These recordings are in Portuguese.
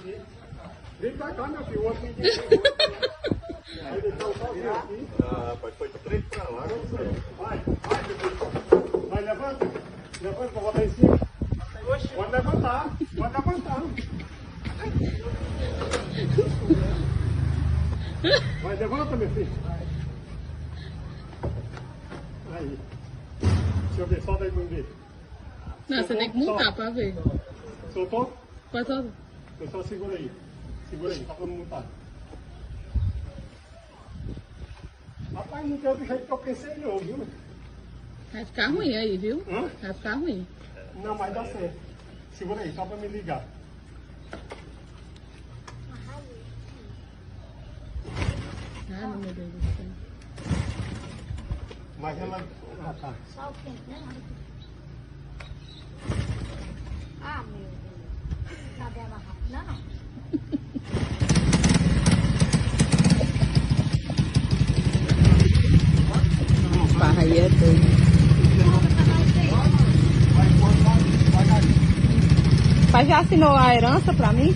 aqui. Vem pra cá, meu filho. O outro aqui. Aí deixar o sozinho aqui. Ah, rapaz, foi 3 pra lá. Vai, meu filho. Vai, levanta. Levanta pra botar em cima. Pode levantar. Pode levantar. Vai, levanta, meu filho. Aí. Deixa eu ver, solta aí pra ver. Não, você tem que montar pra ver. Soltou? Pode soltar. Pessoal, segura aí. Segura aí, só pra não montar. Rapaz, não tem outro jeito que eu pensei não, viu? Vai ficar ruim aí, viu? Hã? Vai ficar ruim. Não, mas dá certo. Segura aí, só pra me ligar. Ah, meu Deus do céu. Mas ela... Ah, tá. Só o quê, né? Ah, meu Deus. Cadê ela rápido? Não. Barra aí é doido. Pai já assinou a herança pra mim?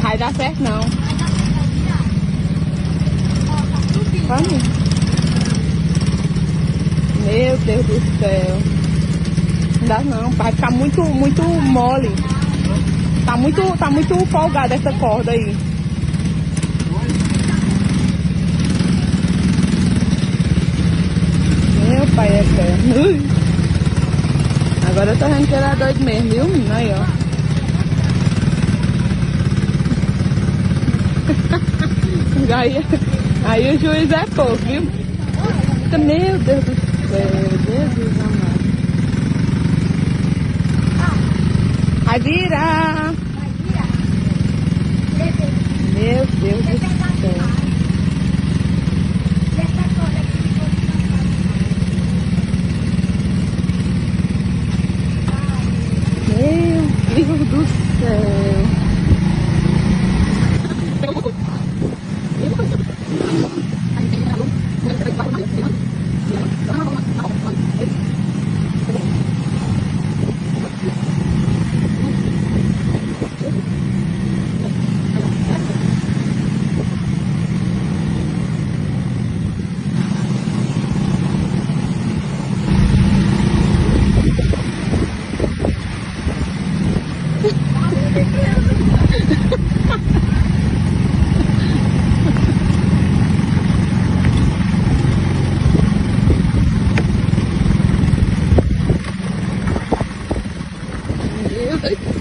Vai dar certo não. Pra mim. Meu Deus do céu. Não dá não, vai ficar muito mole. Tá muito folgada essa corda aí. Meu pai é eterno. Agora eu tô vendo que ele é doido mesmo, viu, menino? Aí, ó. Aí o juiz é pouco, viu? Meu Deus do céu, Jesus amado. Vai virar. Meu Deus do céu. Meu Deus do céu.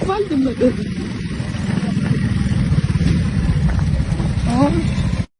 Olha, meu Deus.